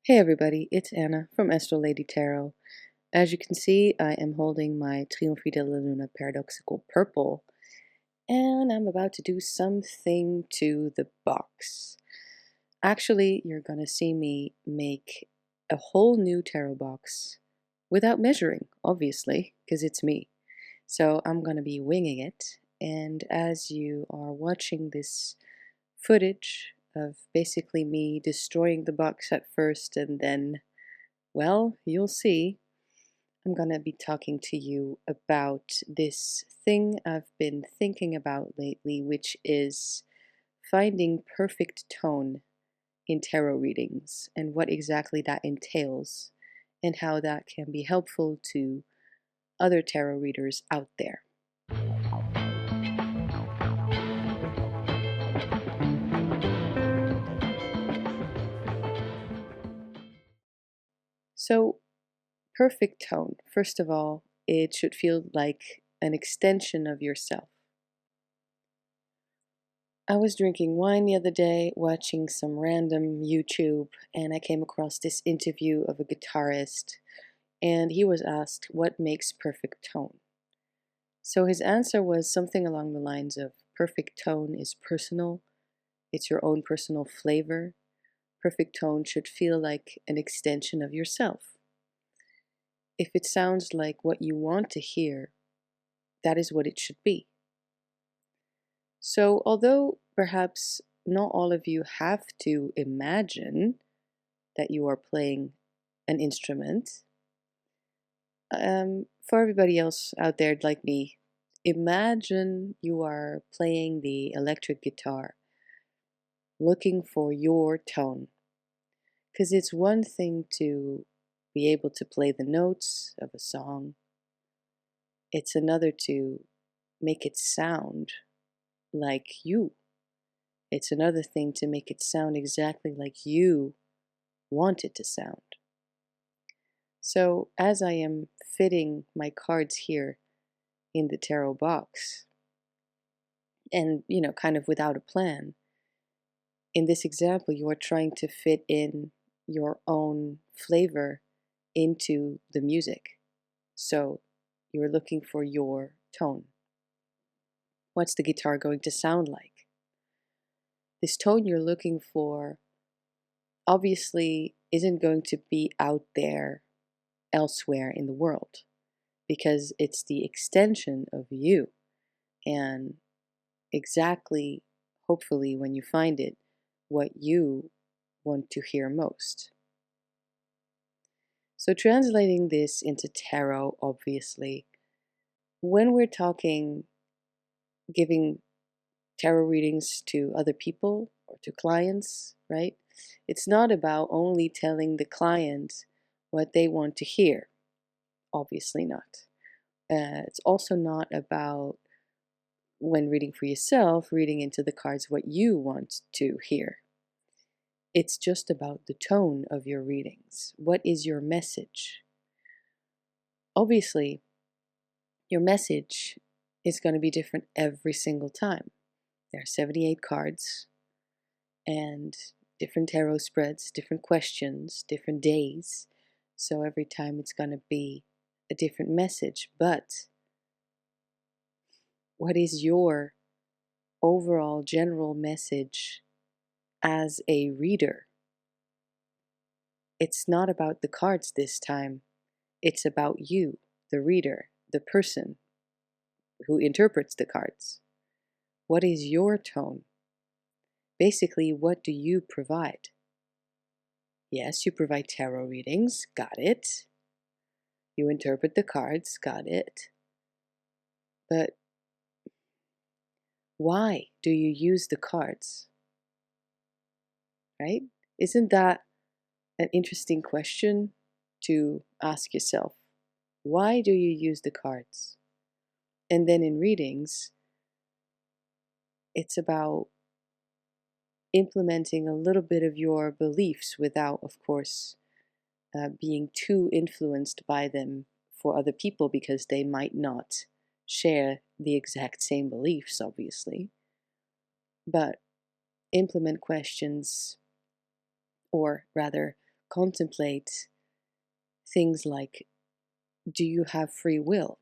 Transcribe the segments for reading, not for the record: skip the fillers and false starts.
Hey everybody, it's Anna from Astral Tarot. As you can see, I am holding my Trionfi Della Paradoxical Purple, and I'm about to do something to the box. Actually, you're going to see me make a whole new tarot box without measuring, obviously, because it's me. So I'm going to be winging it, and as you are watching this footage of basically me destroying the box at first and then, well, you'll see. I'm gonna be talking to you about this thing I've been thinking about lately, which is finding perfect tone in tarot readings and what exactly that entails and how that can be helpful to other tarot readers out there. So, perfect tone, first of all, it should feel like an extension of yourself. I was drinking wine the other day, watching some random YouTube, and I came across this interview of a guitarist, and he was asked what makes perfect tone. So his answer was something along the lines of perfect tone is personal, it's your own personal flavor. Perfect tone should feel like an extension of yourself. If it sounds like what you want to hear, that is what it should be. So, although perhaps not all of you have to imagine that you are playing an instrument, for everybody else out there like me, imagine you are playing the electric guitar, looking for your tone. Because it's one thing to be able to play the notes of a song, it's another to make it sound like you. It's another thing to make it sound exactly like you want it to sound. So, as I am fitting my cards here in the tarot box, and kind of without a plan, in this example, you are trying to fit in your own flavor into the music. So, you're looking for your tone. What's the guitar going to sound like? This tone you're looking for obviously isn't going to be out there elsewhere in the world because it's the extension of you, and exactly, hopefully, when you find it, what you want to hear most. So, translating this into tarot, obviously, when we're talking giving tarot readings to other people or to clients, right? It's not about only telling the client what they want to hear. Obviously not. It's also not about, when reading for yourself, reading into the cards what you want to hear. It's just about the tone of your readings. What is your message? Obviously, your message is going to be different every single time. There are 78 cards and different tarot spreads, different questions, different days. So every time it's going to be a different message. But what is your overall general message as a reader? It's not about the cards this time. It's about you, the reader, the person who interprets the cards. What is your tone? Basically, what do you provide? Yes, you provide tarot readings, got it. You interpret the cards, got it. But why do you use the cards? Right? Isn't that an interesting question to ask yourself? Why do you use the cards? And then in readings, it's about implementing a little bit of your beliefs without, of course, being too influenced by them for other people, because they might not share the exact same beliefs, obviously. But implement questions, or rather contemplate things like, do you have free will?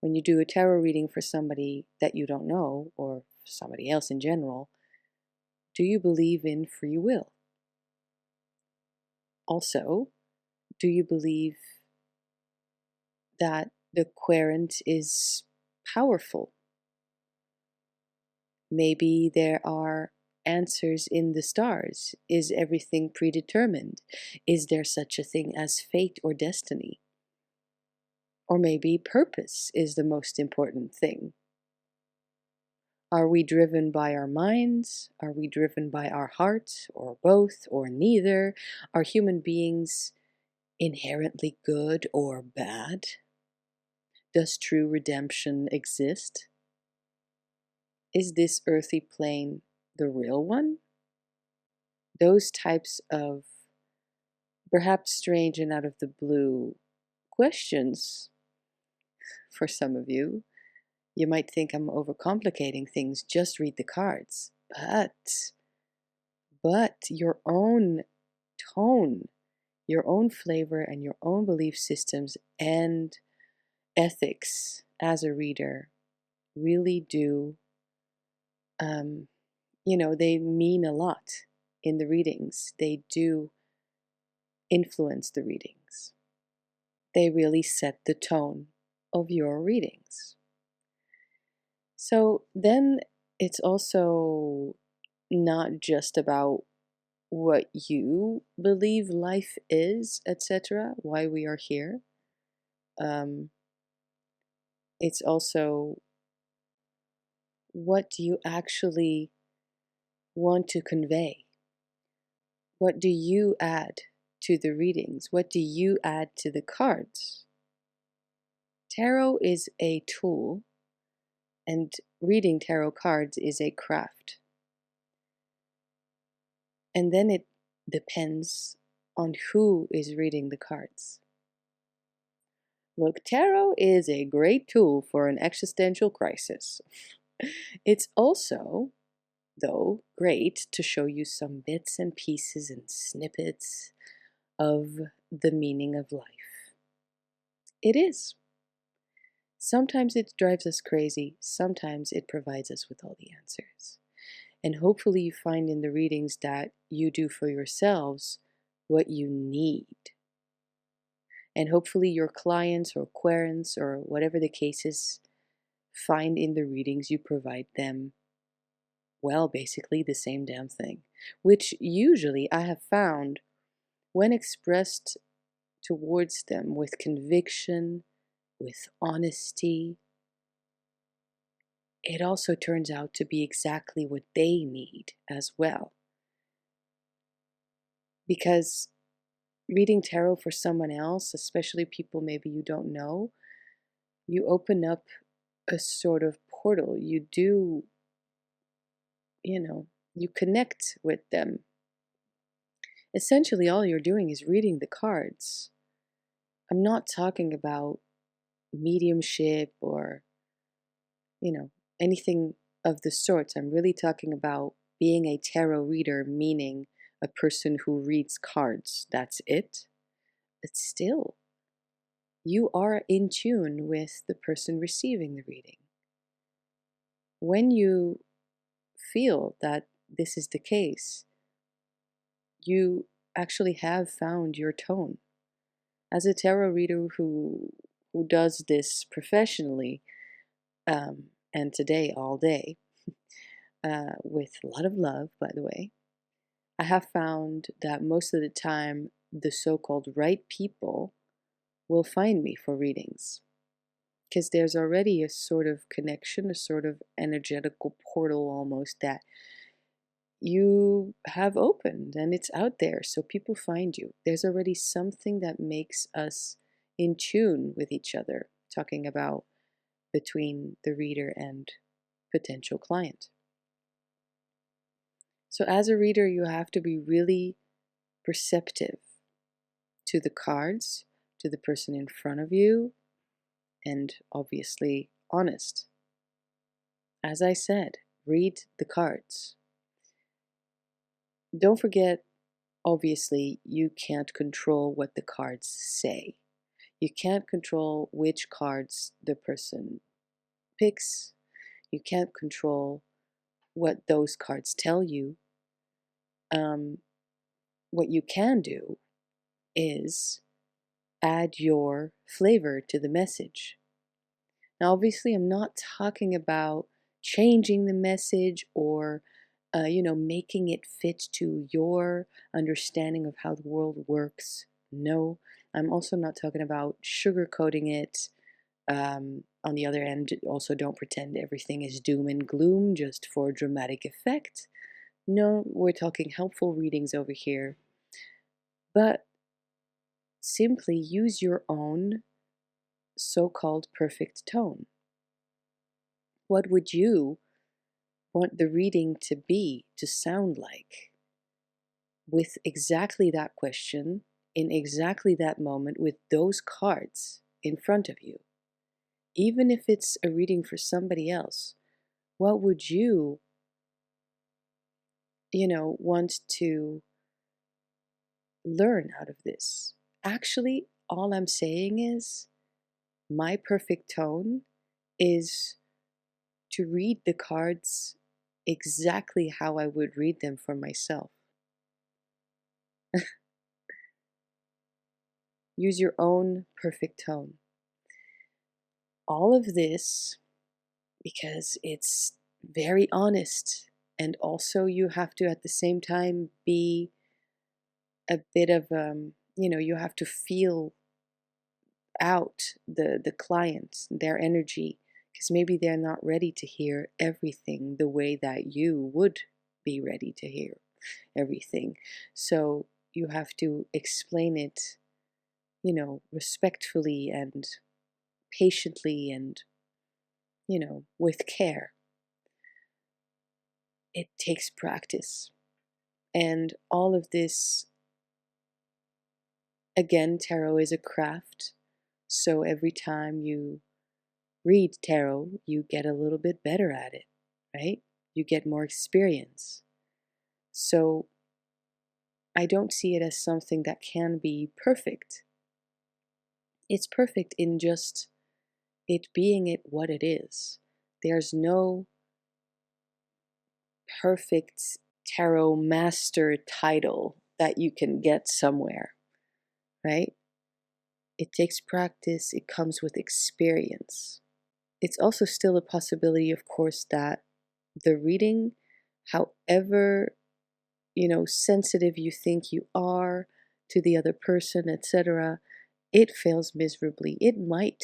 When you do a tarot reading for somebody that you don't know, or somebody else in general, do you believe in free will? Also, do you believe that the querent is powerful? Maybe there are answers in the stars. Is everything predetermined? Is there such a thing as fate or destiny? Or maybe purpose is the most important thing. Are we driven by our minds? Are we driven by our hearts, or both, or neither? Are human beings inherently good or bad? Does true redemption exist? Is this earthly plane the real one? Those types of perhaps strange and out of the blue questions for some of you. You might think I'm overcomplicating things, just read the cards. But your own tone, your own flavor, and your own belief systems and ethics as a reader really do, they mean a lot in the readings. They do influence the readings. They really set the tone of your readings. So then it's also not just about what you believe life is, etc., why we are here. It's also, what do you actually want to convey? What do you add to the readings? What do you add to the cards? Tarot is a tool, and reading tarot cards is a craft. And then it depends on who is reading the cards. Look, tarot is a great tool for an existential crisis. It's also, though, great to show you some bits and pieces and snippets of the meaning of life. It is. Sometimes it drives us crazy, sometimes it provides us with all the answers. And hopefully you find in the readings that you do for yourselves what you need. And hopefully your clients or querents or whatever the case is find in the readings you provide them, well, basically the same damn thing. Which usually I have found, when expressed towards them with conviction, with honesty, it also turns out to be exactly what they need as well. Because reading tarot for someone else, especially people maybe you don't know, you open up a sort of portal. You do, you connect with them. Essentially, all you're doing is reading the cards. I'm not talking about mediumship or, anything of the sorts. I'm really talking about being a tarot reader, meaning a person who reads cards. That's it. But still, you are in tune with the person receiving the reading. When you feel that this is the case, you actually have found your tone. As a tarot reader who does this professionally, and today all day, with a lot of love, by the way, I have found that most of the time the so-called right people will find me for readings. Because there's already a sort of connection, a sort of energetical portal almost that you have opened and it's out there, so people find you. There's already something that makes us in tune with each other, talking about between the reader and potential client. So as a reader, you have to be really perceptive to the cards, to the person in front of you, and obviously honest. As I said, read the cards. Don't forget obviously you can't control what the cards say. You can't control which cards the person picks. You can't control what those cards tell you. What you can do is add your flavor to the message. Now, obviously, I'm not talking about changing the message or, making it fit to your understanding of how the world works. No, I'm also not talking about sugarcoating it. On the other end, also don't pretend everything is doom and gloom just for dramatic effect. No, we're talking helpful readings over here. But simply use your own so-called perfect tone. What would you want the reading to be, to sound like? With exactly that question, in exactly that moment, with those cards in front of you. Even if it's a reading for somebody else, what would you, want to learn out of this? Actually, all I'm saying is my perfect tone is to read the cards exactly how I would read them for myself. Use your own perfect tone. All of this because it's very honest, and also you have to at the same time be a bit of you have to feel out the client, their energy, because maybe they're not ready to hear everything the way that you would be ready to hear everything. So you have to explain it, respectfully and patiently and, with care. It takes practice. And all of this, again, tarot is a craft. So every time you read tarot, you get a little bit better at it, right? You get more experience. So I don't see it as something that can be perfect. It's perfect in just it being it what it is. There's no perfect tarot master title that you can get somewhere, right? It takes practice, it comes with experience. It's also still a possibility, of course, that the reading, however, sensitive you think you are to the other person, etc., it fails miserably. It might.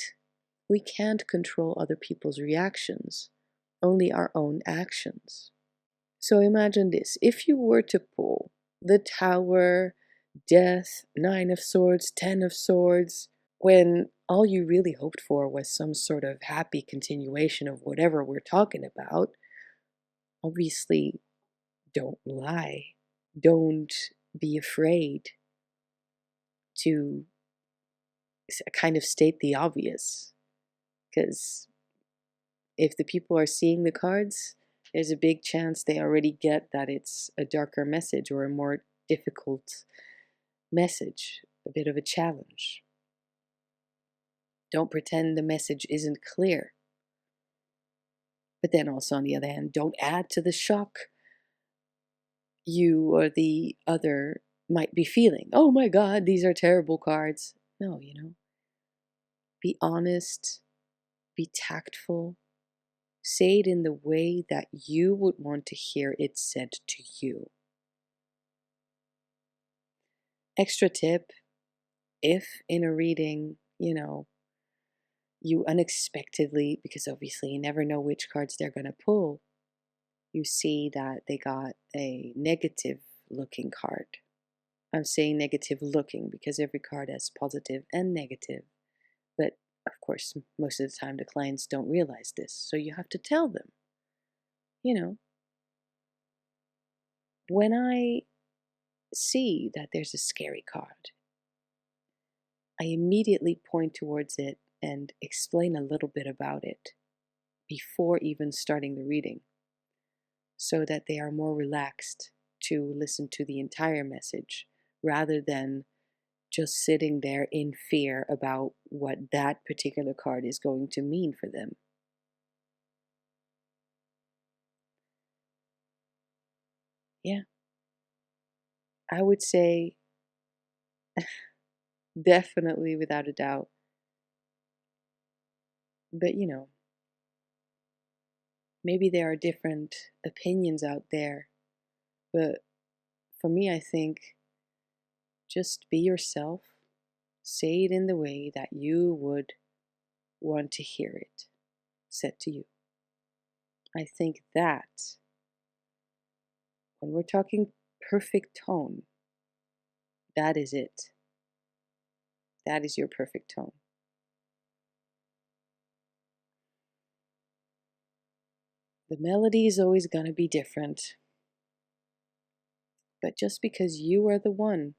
We can't control other people's reactions, only our own actions. So imagine this. If you were to pull the Tower, Death, Nine of Swords, Ten of Swords, when all you really hoped for was some sort of happy continuation of whatever we're talking about, obviously don't lie. Don't be afraid to kind of state the obvious. Because if the people are seeing the cards, there's a big chance they already get that it's a darker message or a more difficult message, a bit of a challenge. Don't pretend the message isn't clear. But then also, on the other hand, don't add to the shock you or the other might be feeling. Oh my God, these are terrible cards. No, be honest, be tactful, say it in the way that you would want to hear it said to you. Extra tip, if in a reading, you unexpectedly, because obviously you never know which cards they're going to pull, you see that they got a negative looking card. I'm saying negative looking because every card has positive and negative. But of course, most of the time the clients don't realize this. So you have to tell them, when I see that there's a scary card, I immediately point towards it and explain a little bit about it before even starting the reading, so that they are more relaxed to listen to the entire message rather than just sitting there in fear about what that particular card is going to mean for them. Yeah, I would say definitely without a doubt. But maybe there are different opinions out there. But for me, I think just be yourself, say it in the way that you would want to hear it said to you. I think that when we're talking perfect tone, that is it. That is your perfect tone. The melody is always going to be different. But just because you are the one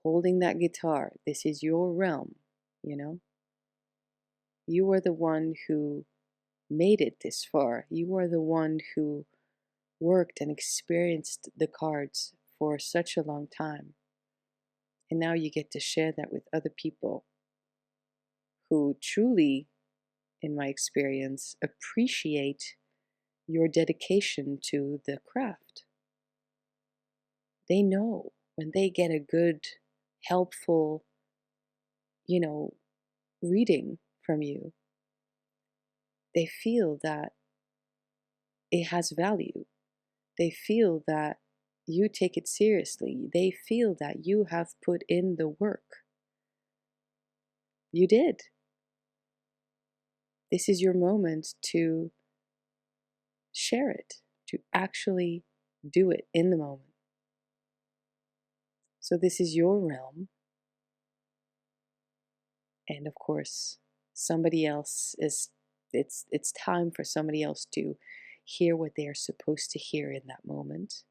holding that guitar, this is your realm, you know? You are the one who made it this far. You are the one who worked and experienced the cards for such a long time. And now you get to share that with other people who truly, in my experience, appreciate your dedication to the craft. They know when they get a good, helpful, reading from you, they feel that it has value. They feel that you take it seriously. They feel that you have put in the work. You did. This is your moment to share it, to actually do it in the moment. So this is your realm. And of course, somebody else is it's time for somebody else to hear what they are supposed to hear in that moment.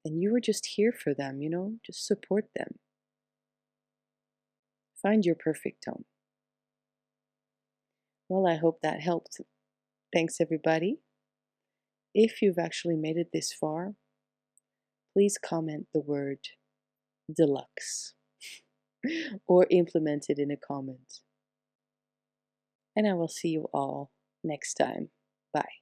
And you are just here for them, just support them. Find your perfect tone. Well, I hope that helped. Thanks, everybody. If you've actually made it this far, please comment the word deluxe or implement it in a comment. And I will see you all next time. Bye.